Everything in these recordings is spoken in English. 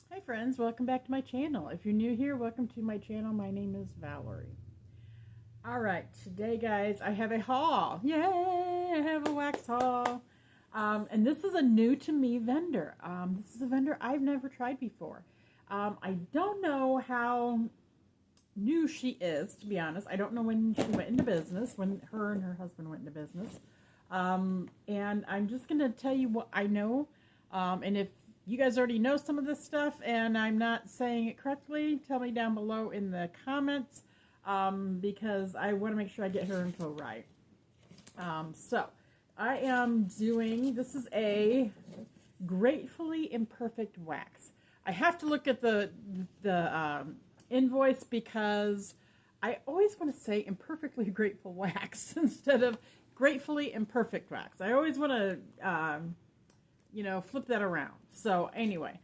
Hi friends, welcome back to my channel. If you're new here, welcome to my channel. My name is Valerie. Alright, today guys, I have a haul. Yay! I have a wax haul. And this is a new to me vendor. This is a vendor I've never tried before. I don't know how new she is, to be honest. I don't know when she went into business, when her and her husband went into business. And I'm just going to tell you what I know. And if you guys already know some of this stuff and I'm not saying it correctly, tell me down below in the comments, because I want to make sure I get her info right. So I am doing, this is a Gratefully Imperfect wax. I have to look at the invoice because I always want to say Imperfectly Grateful Wax instead of Gratefully Imperfect Wax. I always want to, flip that around. So anyway,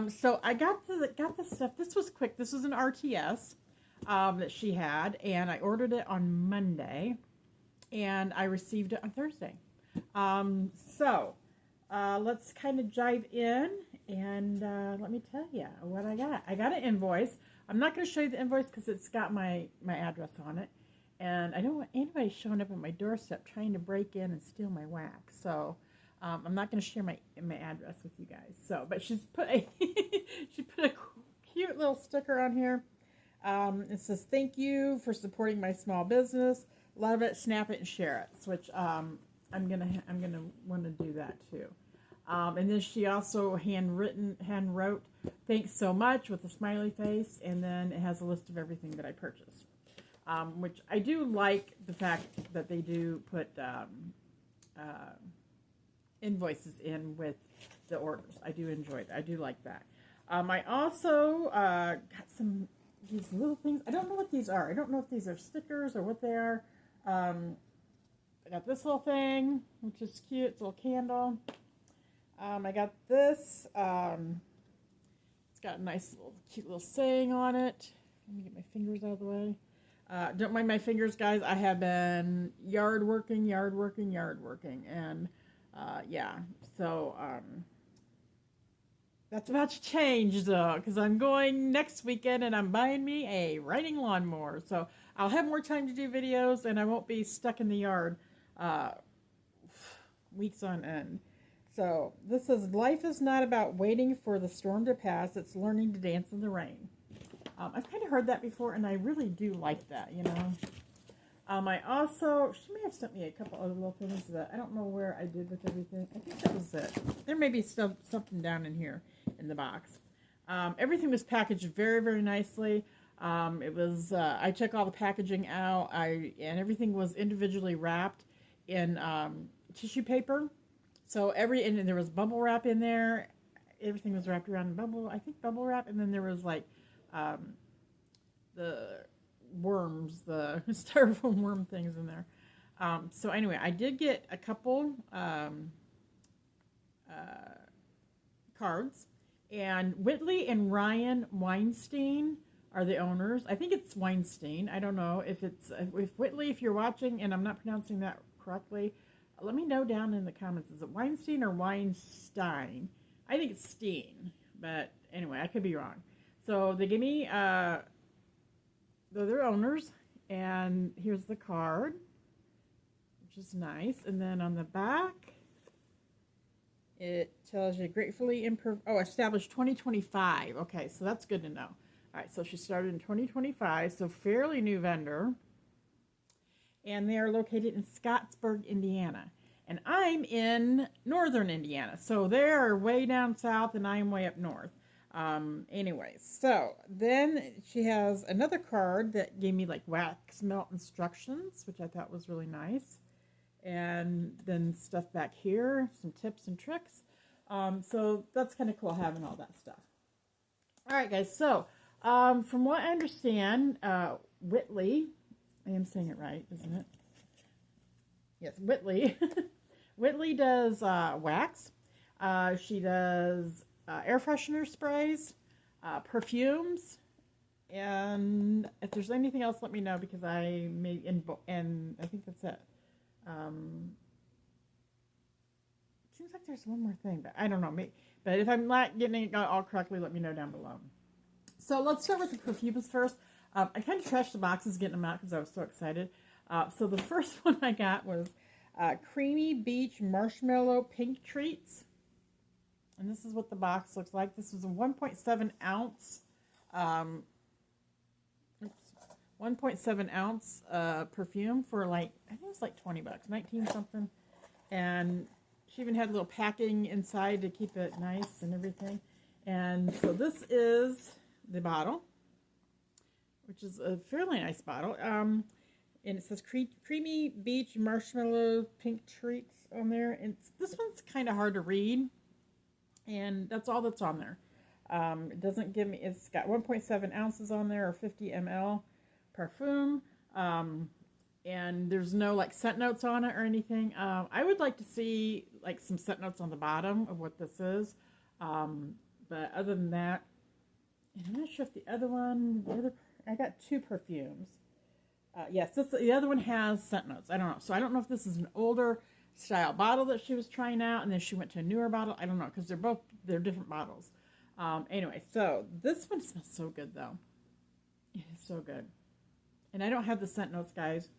so I got the stuff. This was quick. This was an RTS that she had, and I ordered it on Monday, and I received it on Thursday. Let's kind of dive in, and let me tell you what I got. I got an invoice. I'm not going to show you the invoice because it's got my address on it, and I don't want anybody showing up at my doorstep trying to break in and steal my wax. So I'm not going to share my address with you guys. So, but she's put a she put a cute little sticker on here. It says, "Thank you for supporting my small business. Love it, snap it, and share it." Which I'm gonna want to do that too. And then she also hand wrote, "Thanks so much," with a smiley face, and then it has a list of everything that I purchased. Which I do like the fact that they do put invoices in with the orders. I do enjoy that. I do like that. I also got these little things. I don't know what these are. I don't know if these are stickers or what they are. I got this little thing, which is cute. It's a little candle. I got this. It's got a nice little cute little saying on it. Let me get my fingers out of the way. Don't mind my fingers, guys. I have been yard working, and yeah, so that's about to change though, because I'm going next weekend and I'm buying me a riding lawnmower, so I'll have more time to do videos and I won't be stuck in the yard weeks on end. So this is, "Life is not about waiting for the storm to pass, it's learning to dance in the rain." I've kind of heard that before, and I really do like that, you know. I also, she may have sent me a couple other little things that I don't know where I did with everything. I think that was it. There may be something down in here in the box. Everything was packaged very, very nicely. It was, I took all the packaging out, and everything was individually wrapped in tissue paper. So and there was bubble wrap in there. Everything was wrapped around bubble wrap, and then there was like the worms, the styrofoam worm things in there. So anyway, I did get a couple cards, and Whitley and Ryan Weinstein are the owners. I think it's Weinstein. I don't know if Whitley, if you're watching and I'm not pronouncing that correctly, let me know down in the comments. Is it Weinstein or Weinstein? I think it's Steen, but anyway, I could be wrong. So they gave me, they're their owners, and here's the card, which is nice. And then on the back, it tells you Gratefully Imperfect, established 2025. Okay, so that's good to know. All right, so she started in 2025, so fairly new vendor. And they are located in Scottsburg, Indiana. And I'm in northern Indiana, so they're way down south and I'm way up north. Anyway, so then she has another card that gave me like wax melt instructions, which I thought was really nice. And then stuff back here, some tips and tricks. So that's kind of cool having all that stuff. All right, guys, so from what I understand, Whitley, I am saying it right, isn't it? Yes, Whitley. Whitley does wax. She does air freshener sprays, perfumes, and if there's anything else, let me know, because I may, and I think that's it. Seems like there's one more thing, but I don't know. But if I'm not getting it all correctly, let me know down below. So let's start with the perfumes first. I kind of trashed the boxes getting them out because I was so excited. So the first one I got was Creamy Beach Marshmallow Pink Treats. And this is what the box looks like. This was a 1.7 ounce, 1.7 ounce perfume for like, I think it was like 20 bucks, 19 something. And she even had a little packing inside to keep it nice and everything. And so this is the bottle, which is a fairly nice bottle. And it says Creamy Beach Marshmallow Pink Treats on there. And this one's kind of hard to read. And that's all that's on there. It doesn't give me, it's got 1.7 ounces on there, or 50 ml parfum. And there's no like scent notes on it or anything. I would like to see like some scent notes on the bottom of what this is. But other than that, and I'm not sure if the other one, I got two perfumes. Yes, the other one has scent notes. I don't know. So I don't know if this is an older style bottle that she was trying out, and then she went to a newer bottle. I don't know, because they're different bottles. Anyway, so this one smells so good though. It is so good. And I don't have the scent notes, guys.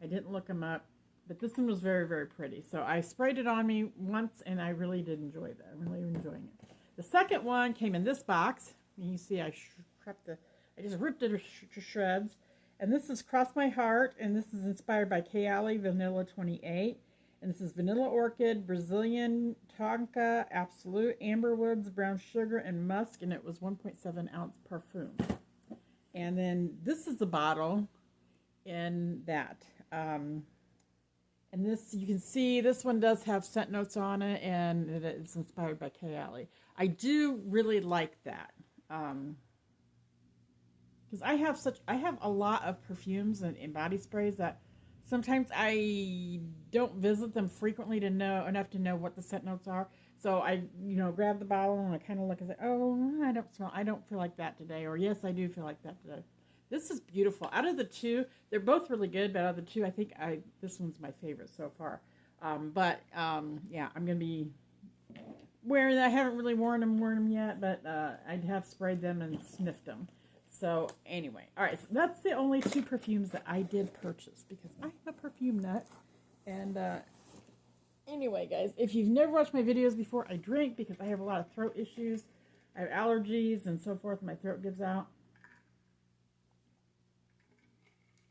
I didn't look them up, but this one was very, very pretty. So I sprayed it on me once, and I really did enjoy that. I'm really enjoying it. The second one came in this box. You can see I just ripped it to shreds. And this is Cross My Heart, and this is inspired by Kayali Vanilla 28. And this is Vanilla Orchid, Brazilian Tonka, Absolute, Amberwoods, Brown Sugar, and Musk, and it was 1.7 ounce parfum. And then this is the bottle in that. And this, you can see, this one does have scent notes on it, and it's inspired by Kayali. I do really like that. Because I have a lot of perfumes and body sprays that sometimes I don't visit them frequently enough to know what the scent notes are. So I, grab the bottle and I kind of look and say, oh, I don't feel like that today. Or yes, I do feel like that today. This is beautiful. Out of the two, they're both really good, but out of the two, I think this one's my favorite so far. Yeah, I'm going to be wearing that. I haven't really worn them yet, but I have sprayed them and sniffed them. So anyway, all right, so that's the only two perfumes that I did purchase because I'm a perfume nut. And anyway, guys, if you've never watched my videos before, I drink because I have a lot of throat issues. I have allergies and so forth. My throat gives out.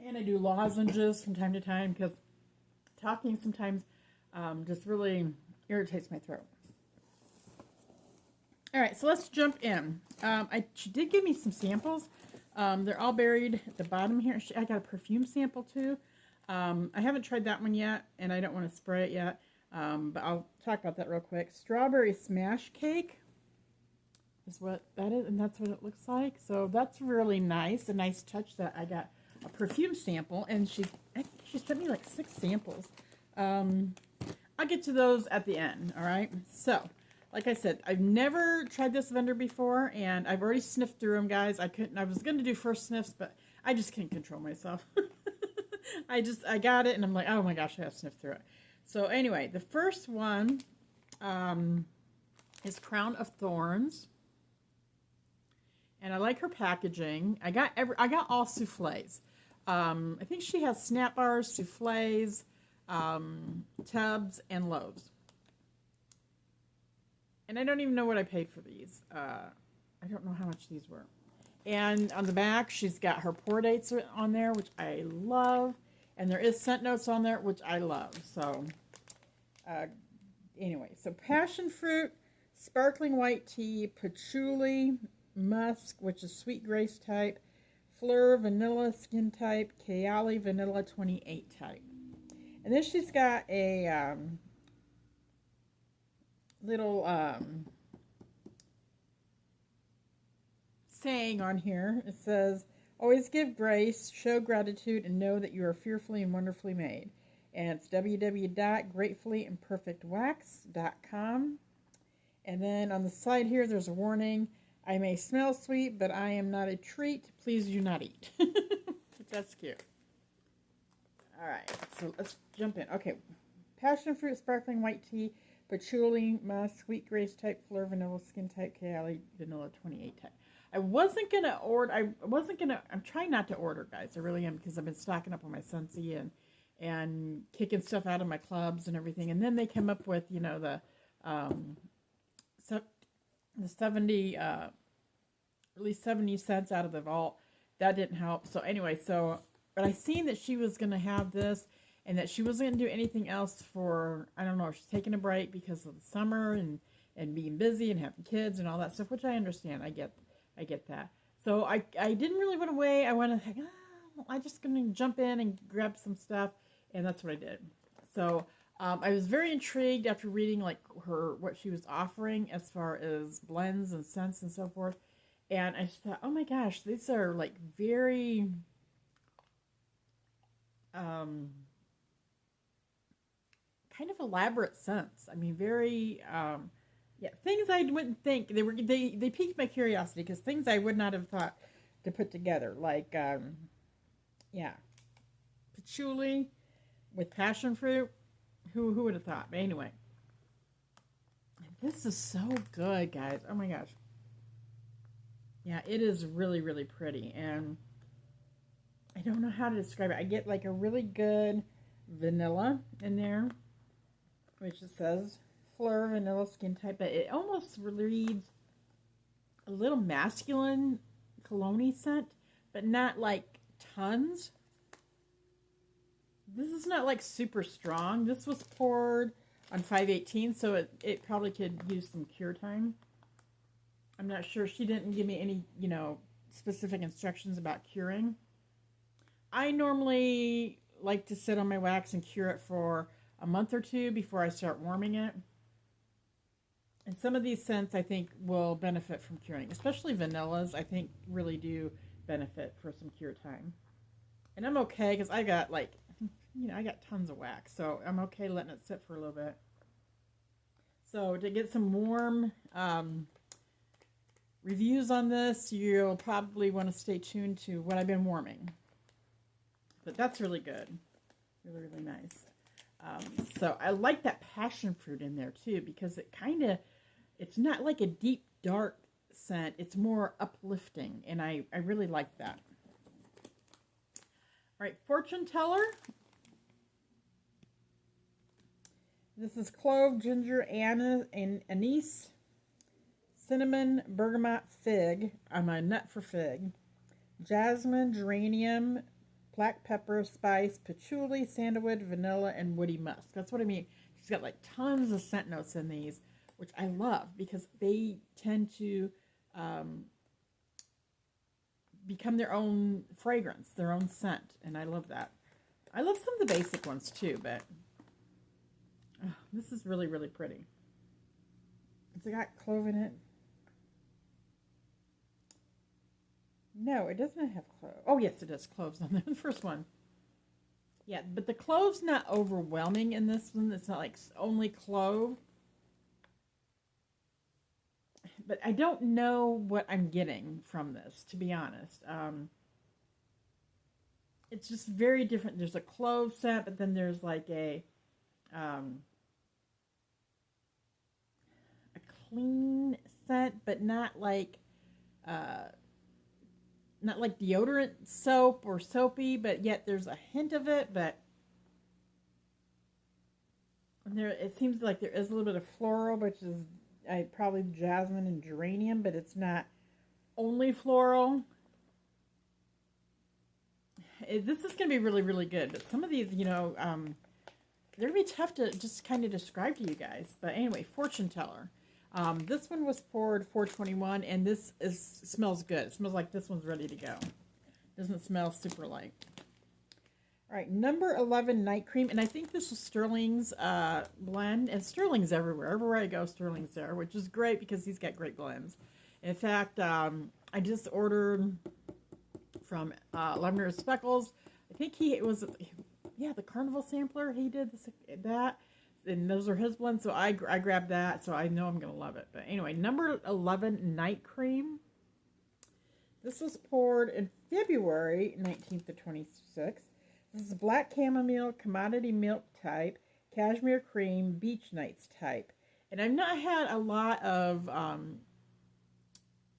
And I do lozenges from time to time because talking sometimes just really irritates my throat. All right, so let's jump in. She did give me some samples. They're all buried at the bottom here. I got a perfume sample too. I haven't tried that one yet, and I don't want to spray it yet. But I'll talk about that real quick. Strawberry Smash Cake is what that is, and that's what it looks like. So that's really nice. A nice touch that I got a perfume sample, and I think she sent me like 6 samples. I'll get to those at the end, all right? So, like I said, I've never tried this vendor before, and I've already sniffed through them, guys. I was going to do first sniffs, but I just can't control myself. I got it, and I'm like, oh my gosh, I have to sniff through it. So anyway, the first one is Crown of Thorns. And I like her packaging. I got all souffles. I think she has snap bars, souffles, tubs, and loaves. And I don't even know what I paid for these. I don't know how much these were. And on the back, she's got her pour dates on there, which I love. And there is scent notes on there, which I love. So, anyway. So, passion fruit, sparkling white tea, patchouli, musk, which is sweet grace type, fleur, vanilla skin type, Kayali, vanilla 28 type. And then she's got a little saying on here. It says, always give grace, show gratitude, and know that you are fearfully and wonderfully made. And it's www.gratefullyimperfectwax.com. And then on the side here, there's a warning. I may smell sweet, but I am not a treat. Please do not eat. That's cute. All right, so let's jump in. Okay, passion fruit sparkling white tea. patchouli musk, wheat grace type, fleur vanilla, skin type, Cali vanilla 28 type. I wasn't gonna order. I'm trying not to order, guys. I really am, because I've been stocking up on my Scentsy and kicking stuff out of my clubs and everything. And then they come up with, the 70, at least 70 cents out of the vault. That didn't help. So anyway, but I seen that she was gonna have this, and that she wasn't gonna do anything else for, I don't know, she's taking a break because of the summer and being busy and having kids and all that stuff, which I understand. I get that. So I didn't really want to wait. I went to I'm just going to jump in and grab some stuff, and that's what I did. So I was very intrigued after reading what she was offering as far as blends and scents and so forth. And I just thought, oh my gosh, these are like very kind of elaborate scents. I mean, very things I wouldn't think. They piqued my curiosity, because things I would not have thought to put together, like patchouli with passion fruit. Who would have thought? But anyway, this is so good, guys. Oh my gosh. Yeah, it is really, really pretty, and I don't know how to describe it. I get like a really good vanilla in there, which it says fleur vanilla skin type, but it almost reads a little masculine cologne scent, but not like tons. This is not like super strong. This was poured on 518, so it probably could use some cure time. I'm not sure. She didn't give me any, specific instructions about curing. I normally like to sit on my wax and cure it for a month or two before I start warming it. And some of these scents I think will benefit from curing, especially vanillas. I think really do benefit for some cure time. And I'm okay, because I got I got tons of wax, so I'm okay letting it sit for a little bit. So to get some warm reviews on this, you'll probably want to stay tuned to what I've been warming. But that's really good. Really, really nice. So I like that passion fruit in there too, because it's not like a deep, dark scent. It's more uplifting, and I really like that. All right, Fortune Teller. This is clove, ginger, anise, cinnamon, bergamot, fig. I'm a nut for fig. Jasmine, geranium, black pepper, spice, patchouli, sandalwood, vanilla, and woody musk. That's what I mean. She's got like tons of scent notes in these, which I love, because they tend to become their own fragrance, their own scent, and I love that. I love some of the basic ones too, but this is really, really pretty. It's got clove in it. No, it doesn't have clove. Oh, yes, it does. Cloves on the first one. Yeah, but the clove's not overwhelming in this one. It's not like only clove. But I don't know what I'm getting from this, to be honest. It's just very different. There's a clove scent, but then there's like a clean scent, but not like deodorant soap or soapy, but yet there's a hint of it. But there, it seems like there is a little bit of floral, which is probably jasmine and geranium, but it's not only floral. This is going to be really, really good. But some of these, they're going to be tough to just kind of describe to you guys. But anyway, Fortune Teller. This one was poured 421, and this smells good. It smells like this one's ready to go. Doesn't smell super light. All right, number 11 night cream, and I think this is Sterling's blend, and Sterling's everywhere. Everywhere I go, Sterling's there, which is great because he's got great blends. In fact, I just ordered from Lavender Speckles. I think the Carnival Sampler. He did that. And those are his blends, so I grabbed that, so I know I'm going to love it. But anyway, number 11 night cream. This was poured in February 19th to 26th. This is black chamomile, commodity milk type, cashmere cream, beach nights type. And I've not had a lot of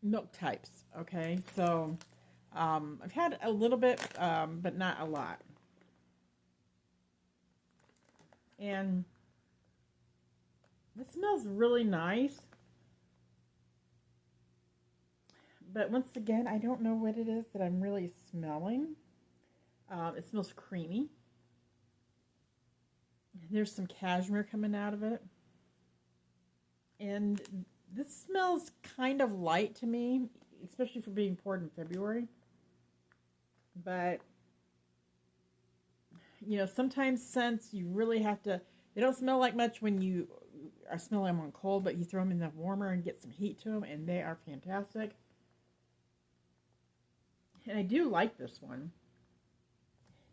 milk types, okay? So I've had a little bit, but not a lot. And it smells really nice. But once again, I don't know what it is that I'm really smelling. It smells creamy. There's some cashmere coming out of it. And this smells kind of light to me, especially for being poured in February. But, you know, sometimes scents you really have to, they don't smell like much when you are smelling them on cold, but you throw them in the warmer and get some heat to them, and they are fantastic. And I do like this one.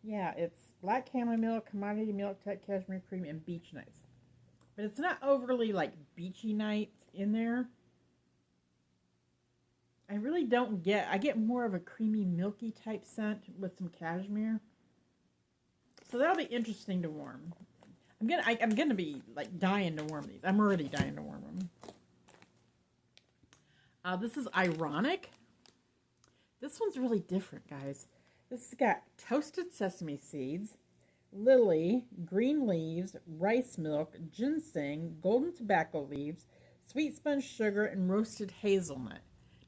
Yeah, it's black chamomile, commodity milk, type cashmere cream, and beach nights. But it's not overly like beachy nights in there. I really don't get, I get more of a creamy, milky type scent with some cashmere. So that'll be interesting to warm. I'm gonna be like dying to warm these. I'm already dying to warm them. This is Ironic. This one's really different, guys. This has got toasted sesame seeds, lily, green leaves, rice milk, ginseng, golden tobacco leaves, sweet sponge sugar, and roasted hazelnut.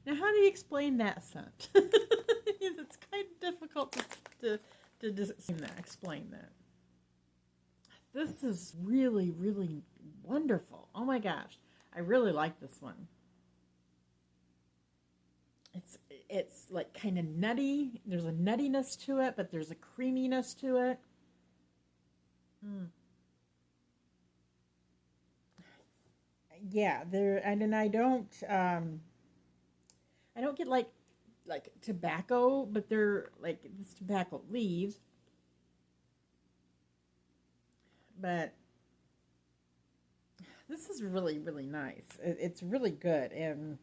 Now, how do you explain that scent? It's kind of difficult to explain that. This is really, really wonderful. Oh my gosh, I really like this one. It's like kind of nutty. There's a nuttiness to it, but there's a creaminess to it. Yeah, there, and then I don't get like tobacco, but they're like this tobacco leaves. But this is really, really nice. It's really good, and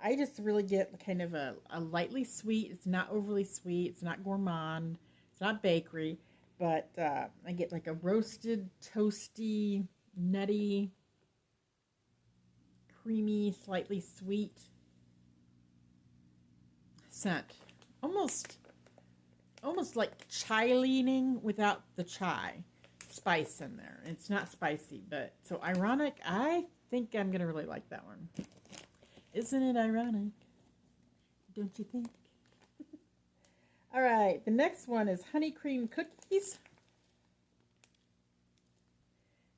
I just really get kind of a lightly sweet. It's not overly sweet. It's not gourmand. It's not bakery. But I get like a roasted, toasty, nutty, creamy, slightly sweet scent. Almost like chai leaning without the chai spice in there. It's not spicy, but so Ironic, I think I'm going to really like that one. Isn't it ironic? Don't you think? All right, the next one is honey cream cookies.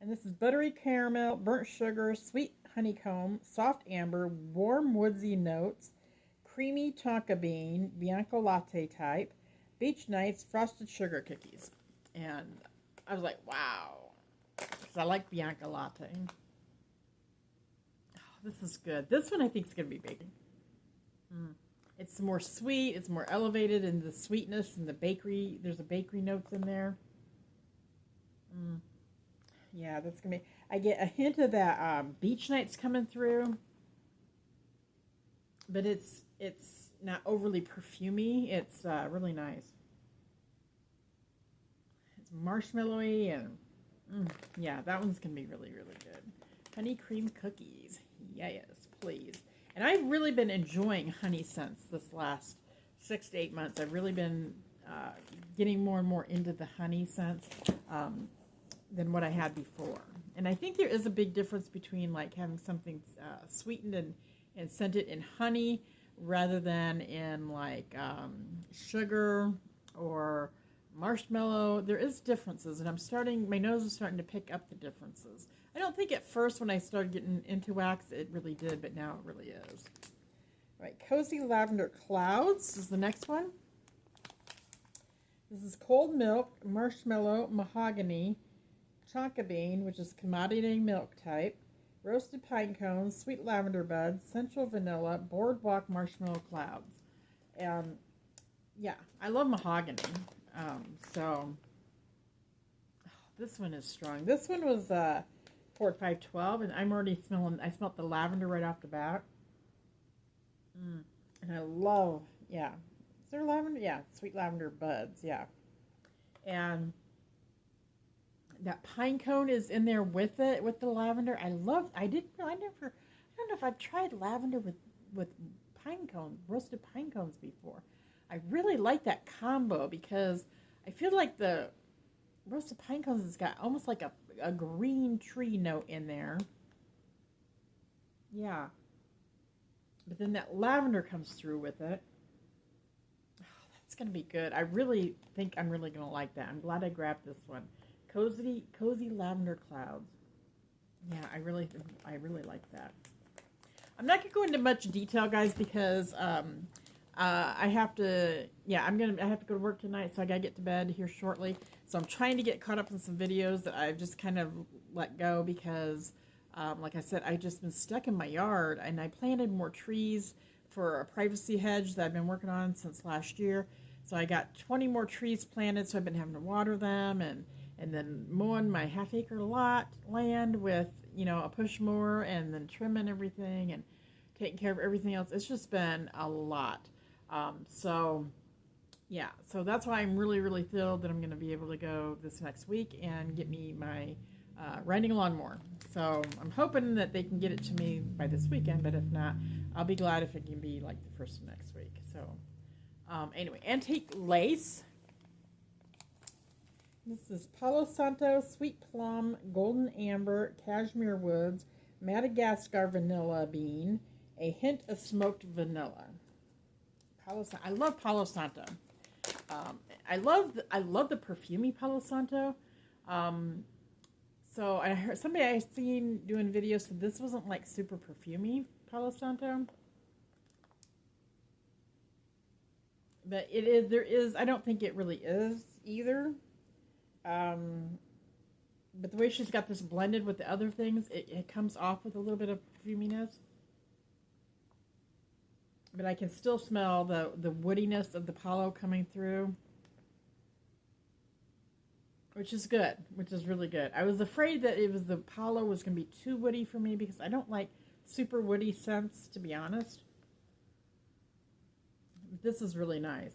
And this is buttery caramel, burnt sugar, sweet honeycomb, soft amber, warm woodsy notes, creamy tonka bean, Bianco latte type, beach nights, frosted sugar cookies. And I was like, wow, because I like Bianco latte. This is good. This one I think is going to be big. It's more sweet. It's more elevated in the sweetness and the bakery. There's a bakery notes in there. Yeah, that's going to be... I get a hint of that beach nights coming through. But it's not overly perfumey. It's really nice. It's marshmallowy and... yeah, that one's going to be really, really good. Honey cream cookies. Yes, please. And I've really been enjoying honey scents this last 6 to 8 months. I've really been getting more and more into the honey scents than what I had before. And I think there is a big difference between like having something sweetened and scented in honey rather than in like sugar or marshmallow. There is differences, and my nose is starting to pick up the differences. I don't think at first when I started getting into wax it really did, but now it really is. All right, Cozy Lavender Clouds is the next one. This is cold milk, marshmallow, mahogany, tonka bean, which is commodity milk type, roasted pine cones, sweet lavender buds, central vanilla, boardwalk marshmallow clouds. Yeah, I love mahogany. This one is strong. This one was poured 512, and I'm already I smelled the lavender right off the bat. And I love, yeah. Is there lavender? Yeah, sweet lavender buds, yeah. And that pine cone is in there with it, with the lavender. I don't know if I've tried lavender with pine cone, roasted pine cones before. I really like that combo because I feel like the roasted pine cones has got almost like a green tree note in there. Yeah. But then that lavender comes through with it. Oh, that's going to be good. I really think I'm really going to like that. I'm glad I grabbed this one. Cozy Lavender Clouds. Yeah, I really like that. I'm not going to go into much detail, guys, because I have to go to work tonight, so I got to get to bed here shortly. So I'm trying to get caught up in some videos that I've just kind of let go because, like I said, I've just been stuck in my yard, and I planted more trees for a privacy hedge that I've been working on since last year. So I got 20 more trees planted, so I've been having to water them and then mowing my half-acre land with, a push mower, and then trimming everything and taking care of everything else. It's just been a lot. So that's why I'm really, really thrilled that I'm going to be able to go this next week and get me my riding lawnmower. So I'm hoping that they can get it to me by this weekend, but if not, I'll be glad if it can be like the first of next week. So anyway, antique lace. This is Palo Santo, Sweet Plum, Golden Amber, Cashmere Woods, Madagascar Vanilla Bean, a hint of smoked vanilla. I love Palo Santo. I love the perfumey Palo Santo. So I heard somebody I seen doing videos said this wasn't like super perfumey Palo Santo. But it is, I don't think it really is either. But the way she's got this blended with the other things, it comes off with a little bit of perfuminess. But I can still smell the woodiness of the Palo coming through. Which is good, which is really good. I was afraid that the Palo was going to be too woody for me because I don't like super woody scents, to be honest. This is really nice.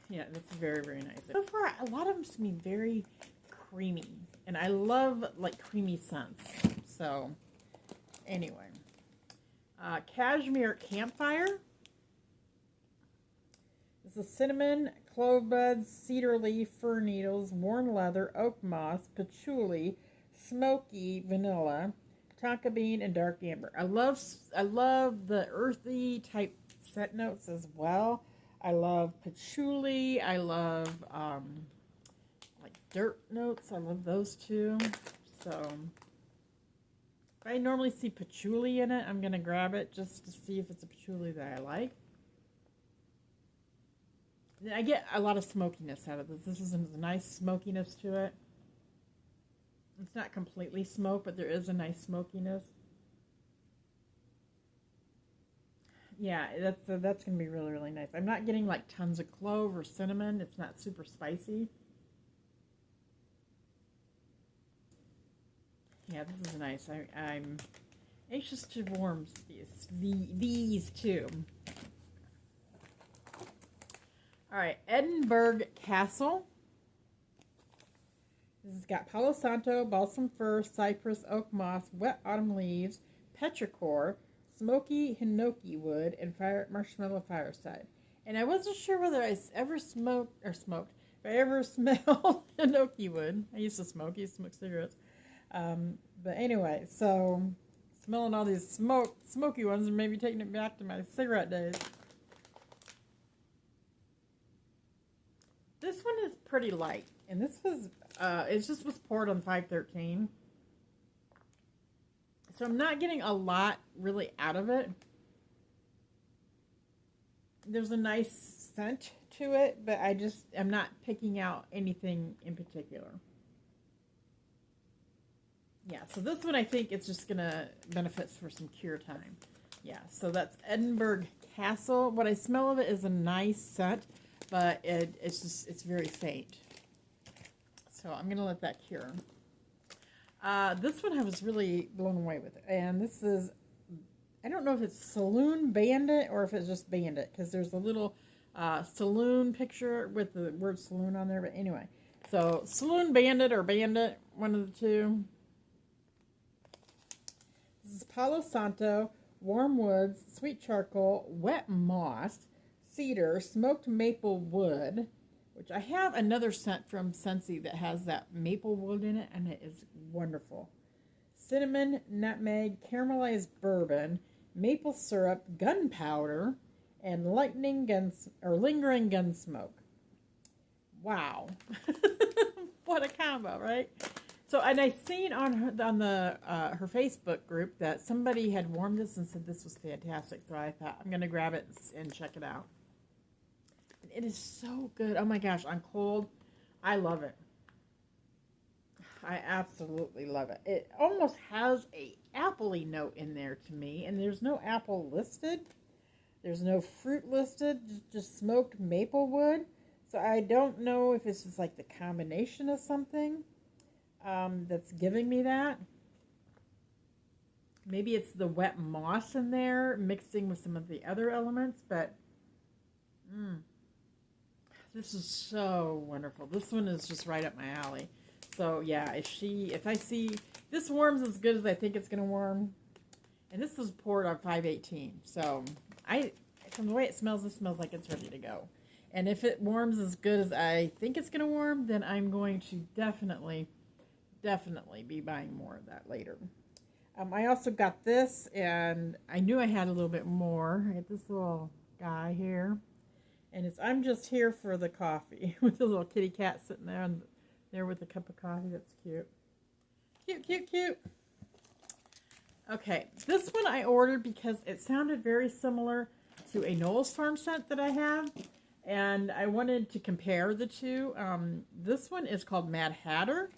Yeah, that's very, very nice. So far, a lot of them seem very creamy. And I love, like, creamy scents. So, anyway. Cashmere Campfire. This is cinnamon, clove buds, cedar leaf, fir needles, worn leather, oak moss, patchouli, smoky vanilla, tonka bean, and dark amber. I love the earthy type scent notes as well. I love patchouli. I love like dirt notes. I love those too. So if I normally see patchouli in it, I'm going to grab it just to see if it's a patchouli that I like. I get a lot of smokiness out of this. This is a nice smokiness to it. It's not completely smoked, but there is a nice smokiness. Yeah, that's going to be really, really nice. I'm not getting like tons of clove or cinnamon. It's not super spicy. Yeah, this is nice. I'm anxious to warm these two. All right, Edinburgh Castle. This has got Palo Santo, balsam fir, cypress, oak moss, wet autumn leaves, petrichor, smoky hinoki wood, and marshmallow fireside. And I wasn't sure whether I ever smoked, if I ever smelled hinoki wood. I used to smoke cigarettes. But anyway, so smelling all these smoky ones and maybe taking it back to my cigarette days. This one is pretty light, and this was, it just was poured on 513. So I'm not getting a lot really out of it. There's a nice scent to it, but I'm not picking out anything in particular. Yeah, so this one I think it's just going to benefit for some cure time. Yeah, so that's Edinburgh Castle. What I smell of it is a nice scent, but it's very faint. So I'm going to let that cure. This one I was really blown away with. And this is, I don't know if it's Saloon Bandit or if it's just Bandit, because there's a little saloon picture with the word saloon on there. But anyway, So Saloon Bandit or Bandit, one of the two. This is Palo Santo, warm woods, sweet charcoal, wet moss, cedar, smoked maple wood, which I have another scent from Scentsy that has that maple wood in it, and it is wonderful. Cinnamon, nutmeg, caramelized bourbon, maple syrup, gunpowder, and lingering gun smoke. Wow. What a combo, right? So, and I seen on her Facebook group that somebody had warmed this and said this was fantastic. So I thought I'm going to grab it and check it out. It is so good. Oh my gosh, on cold, I love it. I absolutely love it. It almost has a appley note in there to me, and there's no apple listed. There's no fruit listed, just smoked maple wood. So I don't know if it's just like the combination of something that's giving me that. Maybe it's the wet moss in there mixing with some of the other elements, but this is so wonderful. This one is just right up my alley. So yeah, if I see this warms as good as I think it's going to warm, and this was poured on 518, so from the way it smells, this smells like it's ready to go. And if it warms as good as I think it's going to warm, then I'm going to definitely be buying more of that later. I also got this, and I knew I had a little bit more. I got this little guy here, and it's I'm just here for the coffee with the little kitty cat sitting there with a cup of coffee. That's cute. Cute. Okay, this one I ordered because it sounded very similar to a Knoll's Farm scent that I have, and I wanted to compare the two. This one is called Mad Hatter,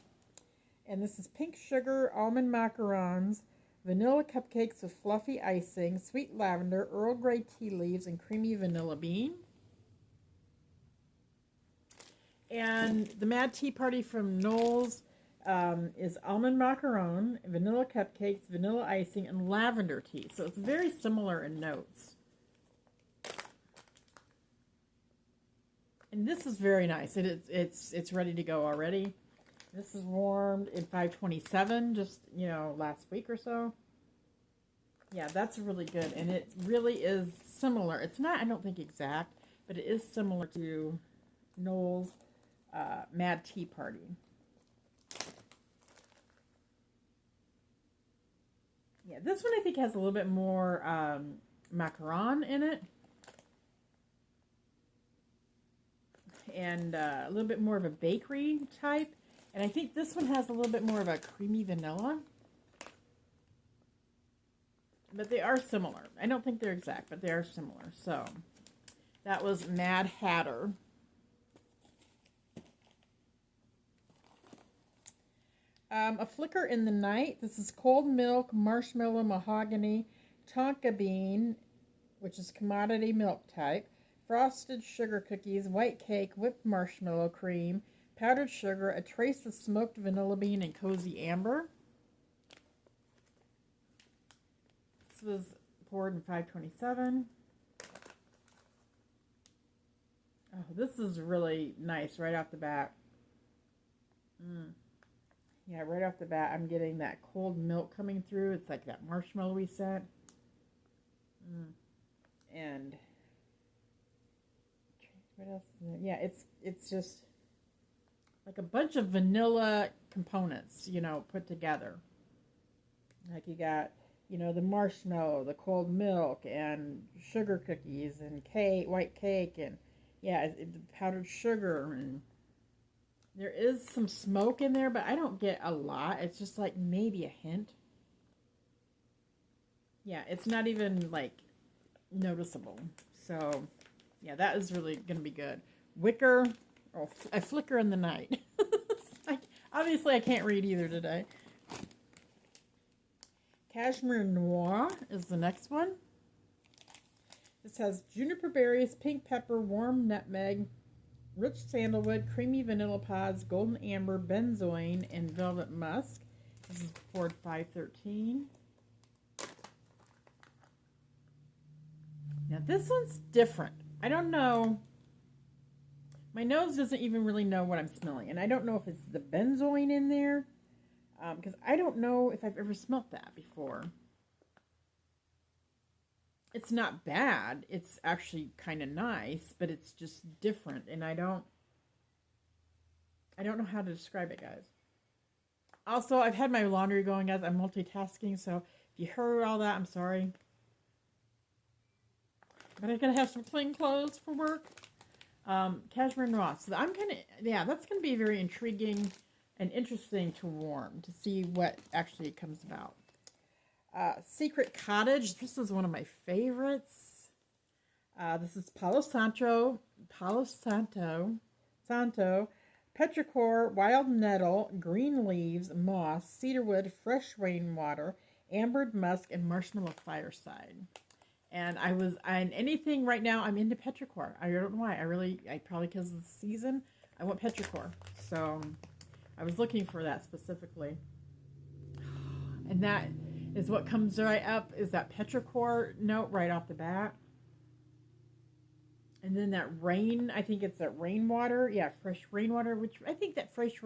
and this is pink sugar, almond macarons, vanilla cupcakes with fluffy icing, sweet lavender, Earl Grey tea leaves, and creamy vanilla bean. And the Mad Tea Party from Knoll's is almond macaron, vanilla cupcakes, vanilla icing, and lavender tea. So it's very similar in notes. And this is very nice. It's ready to go already. This is warmed in 527, just, last week or so. Yeah, that's really good. And it really is similar. It's not, I don't think, exact, but it is similar to Knoll's Mad Tea Party. Yeah, this one I think has a little bit more macaron in it. And a little bit more of a bakery type. And I think this one has a little bit more of a creamy vanilla. But they are similar. I don't think they're exact, but they are similar. So that was Mad Hatter. A Flicker in the Night. This is cold milk, marshmallow, mahogany, tonka bean, which is commodity milk type, frosted sugar cookies, white cake, whipped marshmallow cream, powdered sugar, a trace of smoked vanilla bean, and cozy amber. This was poured in 527. Oh, this is really nice right off the bat. Yeah, right off the bat, I'm getting that cold milk coming through. It's like that marshmallowy scent. And what else? Yeah, it's just like a bunch of vanilla components, put together. Like you got, the marshmallow, the cold milk, and sugar cookies, and cake, white cake, and powdered sugar, and there is some smoke in there, but I don't get a lot. It's just like maybe a hint. Yeah, it's not even like noticeable. So, yeah, that is really going to be good. A Flicker in the Night. Obviously, I can't read either today. Cashmere Noir is the next one. This has juniper berries, pink pepper, warm nutmeg, rich sandalwood, creamy vanilla pods, golden amber, benzoin, and velvet musk. This is poured 513. Now this one's different. I don't know My nose doesn't even really know what I'm smelling. And I don't know if it's the benzoin in there. Because I don't know if I've ever smelt that before. It's not bad. It's actually kind of nice, but it's just different. And I don't know how to describe it, guys. Also, I've had my laundry going, guys. I'm multitasking, so if you heard all that, I'm sorry. But I gotta have some clean clothes for work. Cashmere and Ross. So I'm that's gonna be very intriguing and interesting to warm to see what actually comes about. Secret Cottage. This is one of my favorites. This is Palo Santo, petrichor, wild nettle, green leaves, moss, cedarwood, fresh rainwater, ambered musk, and marshmallow fireside. And anything right now, I'm into petrichor. I don't know why. I probably because of the season, I want petrichor. So I was looking for that specifically. And that is what comes right up, is that petrichor note right off the bat. And then that I think it's that rainwater. Yeah, fresh rainwater, which I think that fresh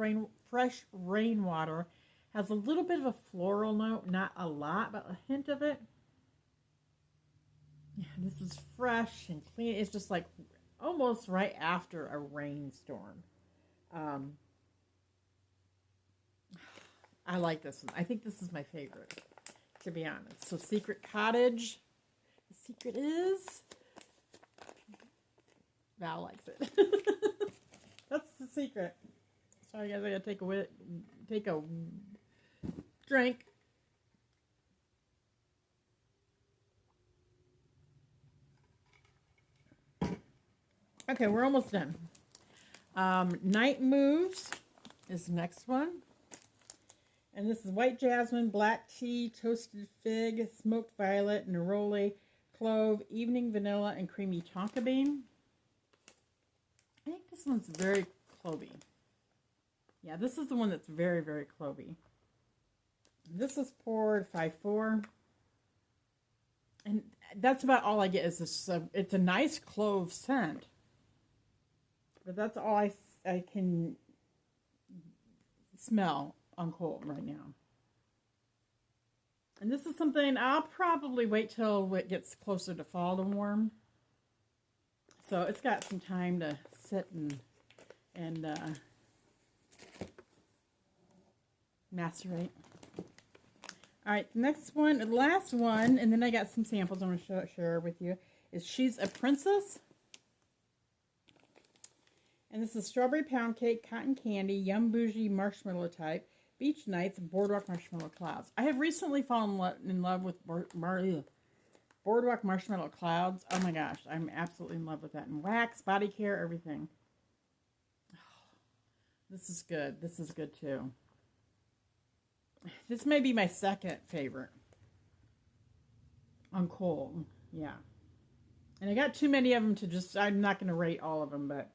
rainwater has a little bit of a floral note. Not a lot, but a hint of it. Yeah, this is fresh and clean. It's just like almost right after a rainstorm. I like this one. I think this is my favorite, to be honest. So Secret Cottage. The secret is Val likes it. That's the secret. Sorry guys, I gotta take a drink. Okay, we're almost done. Night Moves is the next one. And this is white jasmine, black tea, toasted fig, smoked violet, neroli, clove, evening vanilla, and creamy tonka bean. I think this one's very clovey. Yeah, this is the one that's very, very clovey. This is poured 5-4. And that's about all I get is this. It's a nice clove scent. But that's all I can smell on cold right now. And this is something I'll probably wait till it gets closer to fall to warm. So it's got some time to sit and macerate. All right, the next one, the last one, and then I got some samples I'm going to share with you, is She's a Princess. And this is strawberry pound cake, cotton candy, yum bougie marshmallow type, beach nights, boardwalk marshmallow clouds. I have recently fallen in love with boardwalk marshmallow clouds. Oh my gosh, I'm absolutely in love with that. And wax, body care, everything. Oh, this is good. This is good too. This may be my second favorite on cold. Yeah. And I got too many of them I'm not going to rate all of them, but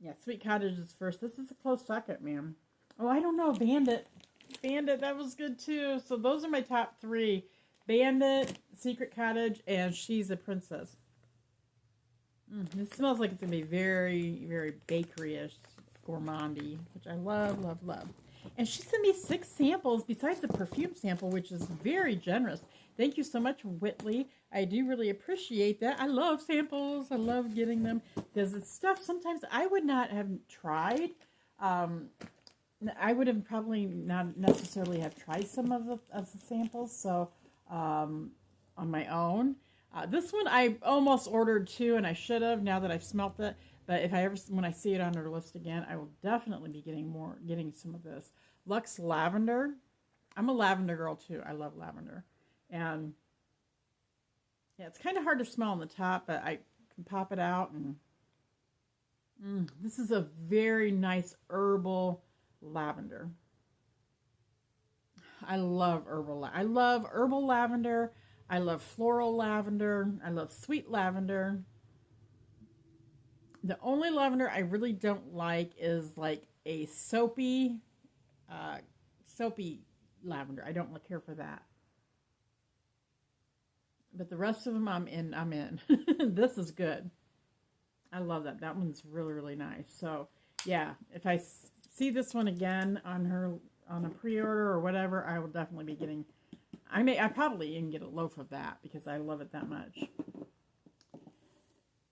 yeah, Sweet Cottage is first. This is a close second, man. Oh, I don't know. Bandit, that was good too. So those are my top three. Bandit, Secret Cottage, and She's a Princess. This smells like it's going to be very, very bakery-ish, gourmandy, which I love, love, love. And she sent me 6 samples besides the perfume sample, which is very generous. Thank you so much, Whitley. I do really appreciate that. I love samples. I love getting them because it's stuff sometimes I would not have tried. I would have probably not necessarily have tried some of the samples. So on my own. This one I almost ordered 2, and I should have now that I've smelt it. But when I see it on our list again, I will definitely be getting some of this. Luxe Lavender. I'm a lavender girl too. I love lavender. And yeah, it's kind of hard to smell on the top, but I can pop it out. And this is a very nice herbal lavender. I love herbal lavender. I love floral lavender. I love sweet lavender. The only lavender I really don't like is like a soapy lavender. I don't care for that. But the rest of them I'm in. This is good. I love that. That one's really, really nice. So, yeah, if I see this one again on a pre-order or whatever, I will definitely be getting. I probably even get a loaf of that because I love it that much.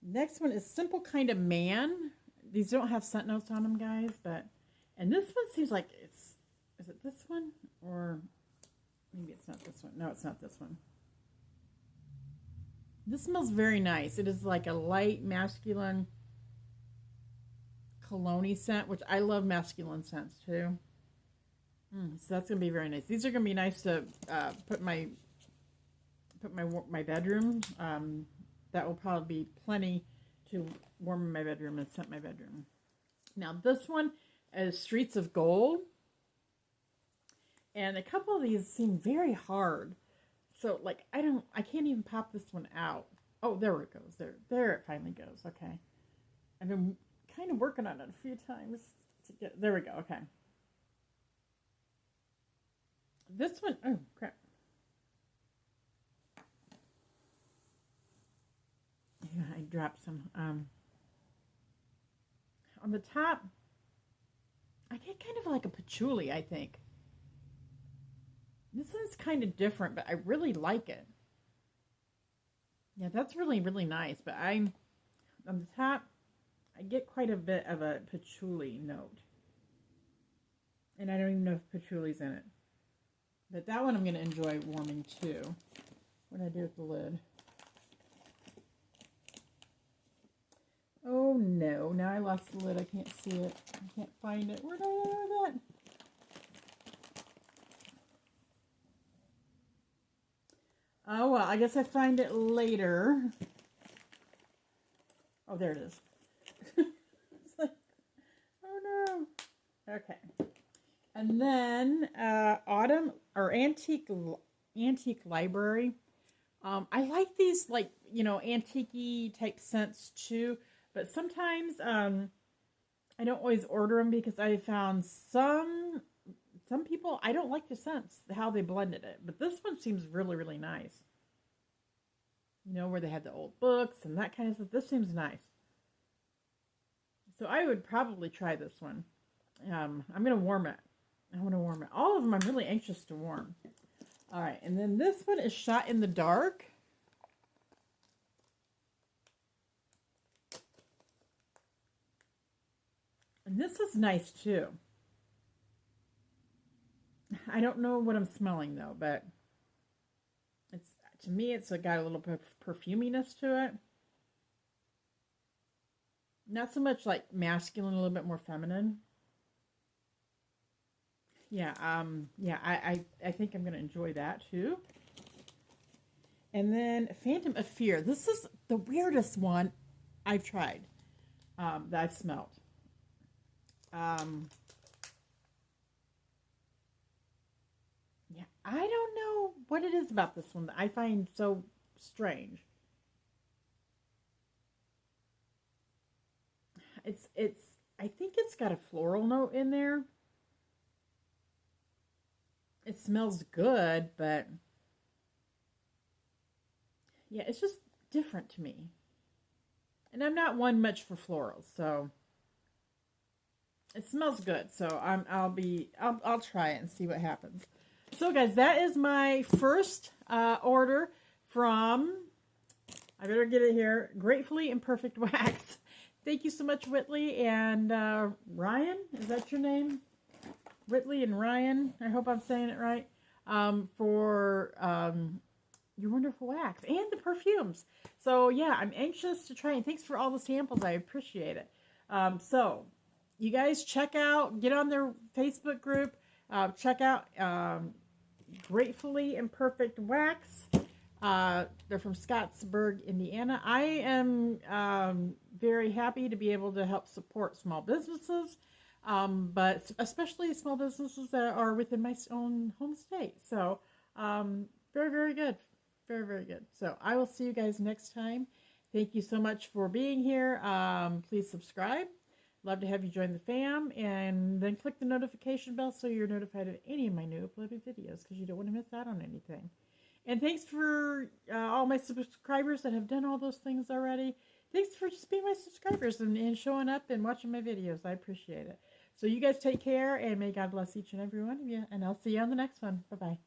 Next one is Simple Kind of Man. These don't have scent notes on them, guys, and this one seems like is it this one? Or maybe it's not this one. No, it's not this one. This smells very nice. It is like a light masculine cologne scent, which I love masculine scents too. So that's gonna be very nice. These are gonna be nice to put my bedroom. That will probably be plenty to warm my bedroom and scent my bedroom. Now this one is Streets of Gold, and a couple of these seem very hard. So, like, I can't even pop this one out. Oh, there it goes. There it finally goes. Okay. I've been kind of working on it a few times to get, there we go. Okay. This one, oh, crap. Yeah, I dropped some. On the top, I get kind of like a patchouli, I think. This one's kind of different, but I really like it. Yeah, that's really, really nice. But on the top, I get quite a bit of a patchouli note. And I don't even know if patchouli's in it. But that one I'm going to enjoy warming too. What did I do with the lid? Oh no, now I lost the lid. I can't see it. I can't find it. Where did I have that? Oh, well, I guess I find it later. Oh, there it is. It's like, oh no. Okay. And then Autumn or Antique Library. I like these, like, antique-y type scents too. But sometimes I don't always order them because I found some people, I don't like the scents, how they blended it. But this one seems really, really nice. Where they had the old books and that kind of stuff. This seems nice. So I would probably try this one. I'm going to warm it. I want to warm it. All of them I'm really anxious to warm. All right. And then this one is Shot in the Dark. And this is nice too. I don't know what I'm smelling though, but to me it's got a little bit of perfuminess to it. Not so much like masculine, a little bit more feminine. Yeah, I think I'm gonna enjoy that too. And then Phantom of Fear. This is the weirdest one I've tried that I've smelled. Yeah, I don't know what it is about this one that I find so strange. It's I think it's got a floral note in there. It smells good, but yeah, it's just different to me. And I'm not one much for florals, so it smells good. So I'll try it and see what happens. So guys, that is my first order from, I better get it here, Gratefully Imperfect Wax. Thank you so much, Whitley and Ryan. Is that your name? Whitley and Ryan. I hope I'm saying it right. For your wonderful wax and the perfumes. So yeah, I'm anxious to try, and thanks for all the samples. I appreciate it. So you guys get on their Facebook group. Check out Gratefully Imperfect Wax. They're from Scottsburg, Indiana. I am very happy to be able to help support small businesses, but especially small businesses that are within my own home state. So very, very good. Very, very good. So I will see you guys next time. Thank you so much for being here. Please subscribe. Love to have you join the fam, and then click the notification bell so you're notified of any of my new uploaded videos, because you don't want to miss out on anything. And thanks for all my subscribers that have done all those things already. Thanks for just being my subscribers and showing up and watching my videos. I appreciate it. So you guys take care, and may God bless each and every one of you. And I'll see you on the next one. Bye-bye.